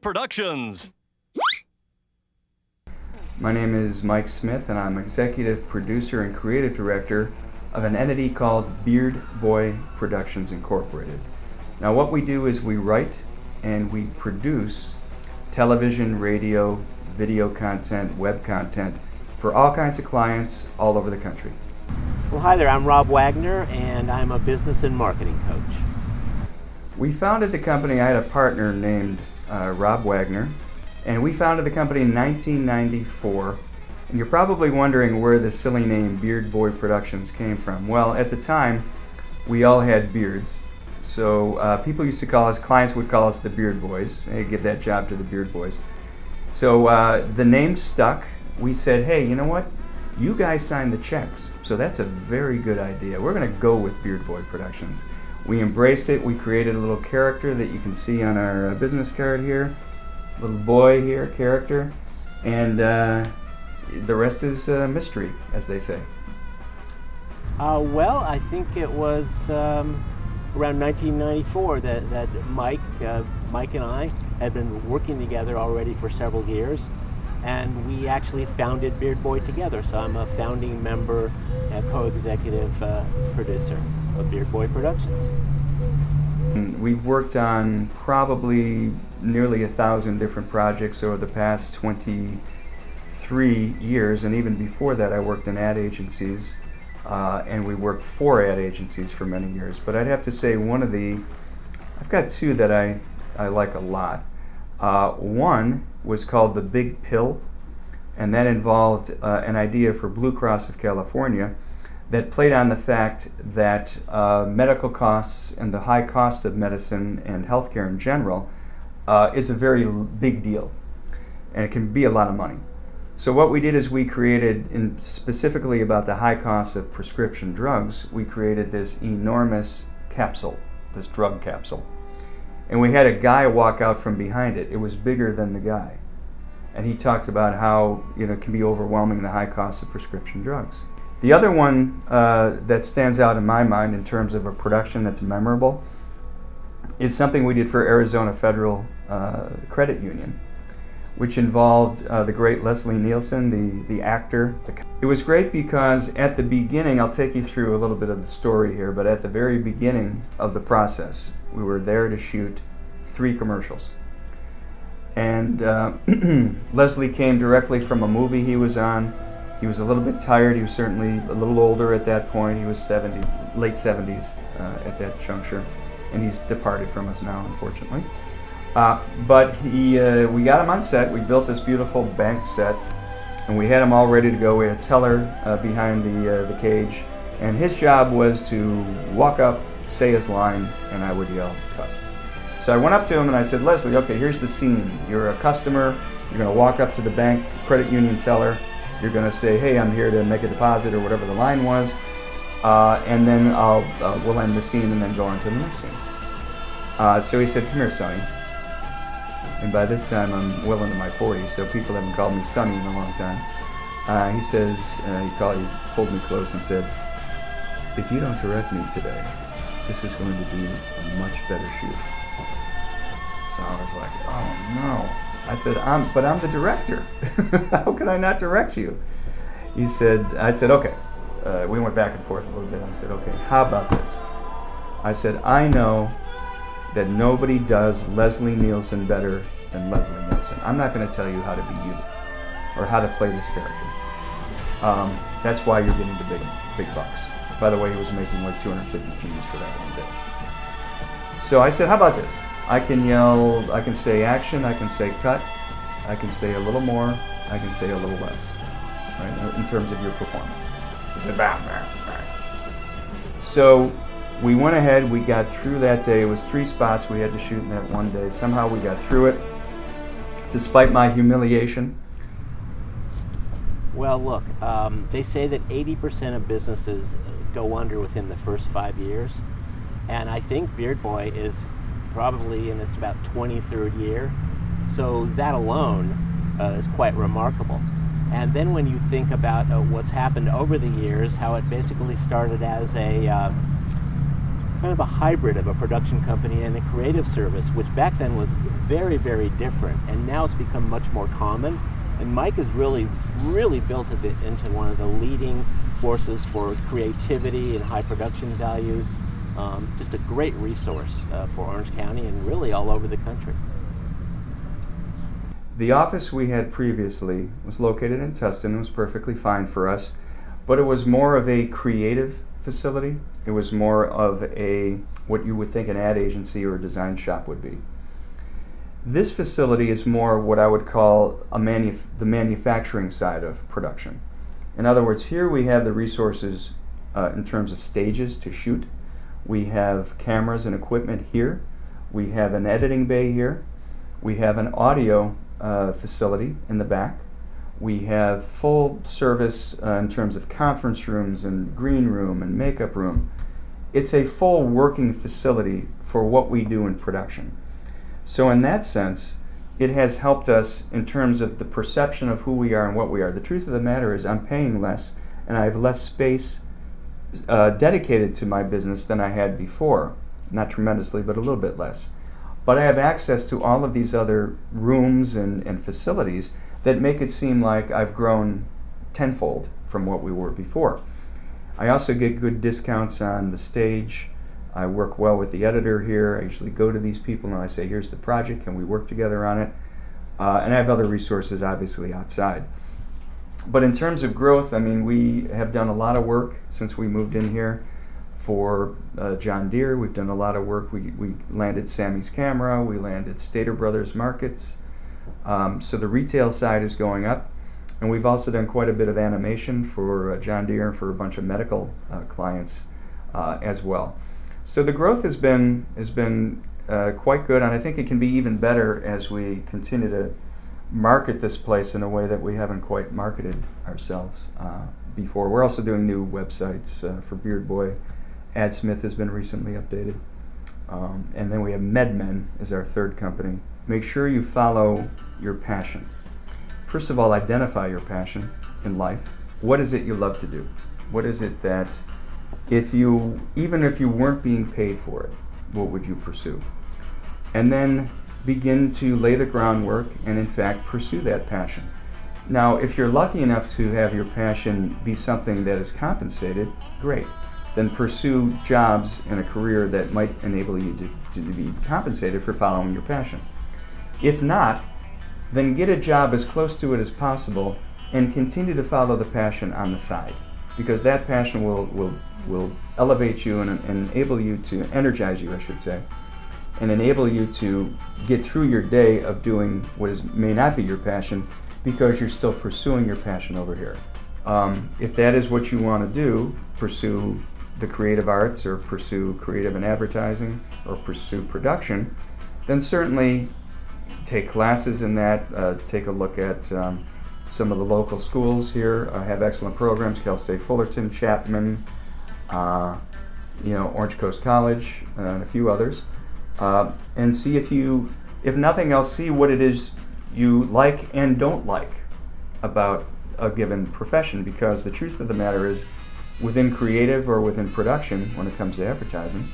Productions. My name is Mike Smith, and I'm executive producer and creative director of an entity called Beard Boy Productions Incorporated. Now, what we do is we write and we produce television, radio, video content, web content for all kinds of clients all over the country. Well, hi there, I'm Rob Wagner, and I'm a business and marketing coach. We founded the company. I had a partner named Rob Wagner, and we founded the company in 1994. And you're probably wondering where the silly name Beard Boy Productions came from. Well, at the time, we all had beards. So people used to call us, clients would call us the Beard Boys. Hey, give that job to the Beard Boys. So the name stuck. We said, hey, you know what? You guys sign the checks. So that's a very good idea. We're going to go with Beard Boy Productions. We embraced it. We created a little character that you can see on our business card here. Little boy here, character. And the rest is mystery, as they say. Well, I think it was around 1994 that Mike and I had been working together already for several years, and we actually founded Beard Boy together. So I'm a founding member and co-executive producer of Beard Boy Productions. We've worked on probably nearly 1,000 different projects over the past 23 years, and even before that I worked in ad agencies. And we worked for ad agencies for many years. But I'd have to say I've got two that I like a lot. One was called The Big Pill, and that involved an idea for Blue Cross of California that played on the fact that medical costs and the high cost of medicine and healthcare in general is a very big deal, and it can be a lot of money. So what we did is we created, specifically about the high cost of prescription drugs, we created this enormous capsule, this drug capsule. And we had a guy walk out from behind it. It was bigger than the guy. And he talked about how it can be overwhelming, the high cost of prescription drugs. The other one that stands out in my mind in terms of a production that's memorable is something we did for Arizona Federal Credit Union, which involved the great Leslie Nielsen, the actor. It was great because at the beginning, I'll take you through a little bit of the story here, but at the very beginning of the process, we were there to shoot 3 commercials. And Leslie came directly from a movie he was on. He was a little bit tired. He was certainly a little older at that point. He was late 70s at that juncture. And he's departed from us now, unfortunately. But we got him on set. We built this beautiful bank set, and we had him all ready to go. We had a teller behind the cage, and his job was to walk up, say his line, and I would yell, cut. So I went up to him and I said, Leslie, okay, here's the scene. You're a customer. You're going to walk up to the bank credit union teller. You're going to say, hey, I'm here to make a deposit, or whatever the line was, and then we'll end the scene and then go on to the next scene. So he said, come here, Sonny. And by this time, I'm well into my 40s, so people haven't called me Sonny in a long time. He says, he pulled me close and said, if you don't direct me today, this is going to be a much better shoot. So I was like, oh no. I said, but I'm the director. How can I not direct you? I said, okay. We went back and forth a little bit. I said, okay, how about this? I said, I know that nobody does Leslie Nielsen better than Leslie Nielsen. I'm not going to tell you how to be you or how to play this character. That's why you're getting the big bucks. By the way, he was making like 250 G's for that one day. So I said, how about this? I can yell, I can say action, I can say cut, I can say a little more, I can say a little less, right, in terms of your performance. He said, bam, bam, bam. So we went ahead, we got through that day. It was 3 spots we had to shoot in that one day. Somehow we got through it, despite my humiliation. Well, look, they say that 80% of businesses go under within the first 5 years. And I think Beard Boy is probably in its about 23rd year. So that alone is quite remarkable. And then when you think about what's happened over the years, how it basically started as kind of a hybrid of a production company and a creative service, which back then was very, very different, and now it's become much more common. And Mike has really built it into one of the leading forces for creativity and high production values. Just a great resource for Orange County and really all over the country. The office we had previously was located in Tustin. It was perfectly fine for us, but it was more of a creative facility. It was more of what you would think an ad agency or a design shop would be. This facility is more what I would call the manufacturing side of production. In other words, here we have the resources in terms of stages to shoot. We have cameras and equipment here. We have an editing bay here. We have an audio facility in the back. We have full service in terms of conference rooms and green room and makeup room. It's a full working facility for what we do in production. So in that sense, it has helped us in terms of the perception of who we are and what we are. The truth of the matter is I'm paying less and I have less space dedicated to my business than I had before. Not tremendously, but a little bit less. But I have access to all of these other rooms and facilities that make it seem like I've grown tenfold from what we were before. I also get good discounts on the stage. I work well with the editor here. I usually go to these people and I say, here's the project, can we work together on it? And I have other resources obviously outside. But in terms of growth, I mean, we have done a lot of work since we moved in here for John Deere. We've done a lot of work. We landed Sammy's Camera. We landed Stater Brothers Markets. So the retail side is going up. And we've also done quite a bit of animation for John Deere and for a bunch of medical clients as well. So the growth has been quite good, and I think it can be even better as we continue to market this place in a way that we haven't quite marketed ourselves before. We're also doing new websites for Beard Boy. AdSmith has been recently updated. And then we have MedMen as our third company. Make sure you follow your passion. First of all, identify your passion in life. What is it you love to do? What is it that, even if you weren't being paid for it, what would you pursue? And then begin to lay the groundwork and in fact pursue that passion. Now, if you're lucky enough to have your passion be something that is compensated, great. Then pursue jobs in a career that might enable you to be compensated for following your passion. If not, then get a job as close to it as possible and continue to follow the passion on the side, because that passion will elevate you and enable you to energize you, I should say, and enable you to get through your day of doing what may not be your passion because you're still pursuing your passion over here. If that is what you want to do, pursue the creative arts or pursue creative and advertising or pursue production, then certainly take classes in that, take a look at some of the local schools here, have excellent programs, Cal State Fullerton, Chapman, Orange Coast College, and a few others. And see if nothing else, see what it is you like and don't like about a given profession, because the truth of the matter is, within creative or within production, when it comes to advertising,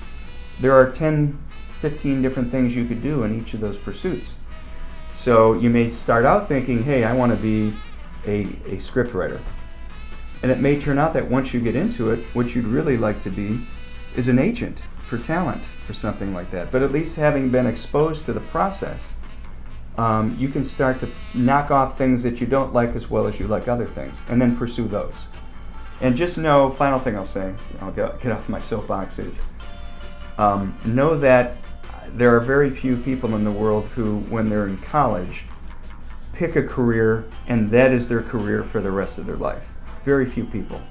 there are 10, 15 different things you could do in each of those pursuits. So you may start out thinking, hey, I want to be a script writer. And it may turn out that once you get into it, what you'd really like to be is an agent for talent or something like that. But at least having been exposed to the process, you can start to knock off things that you don't like as well as you like other things, and then pursue those. And just know, final thing I'll say, I'll get off my soapbox, is know that there are very few people in the world who, when they're in college, pick a career and that is their career for the rest of their life. Very few people.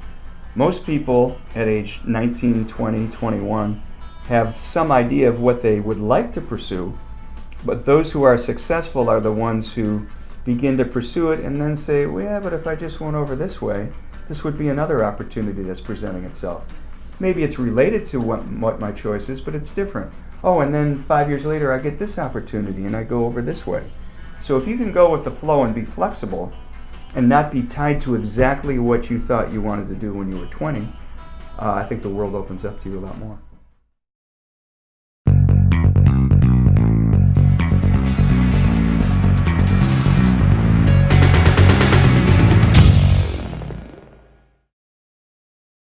Most people at age 19, 20, 21 have some idea of what they would like to pursue, but those who are successful are the ones who begin to pursue it and then say, well, yeah, but if I just went over this way, this would be another opportunity that's presenting itself. Maybe it's related to what my choice is, but it's different. Oh, and then 5 years later I get this opportunity and I go over this way. So if you can go with the flow and be flexible and not be tied to exactly what you thought you wanted to do when you were 20, I think the world opens up to you a lot more.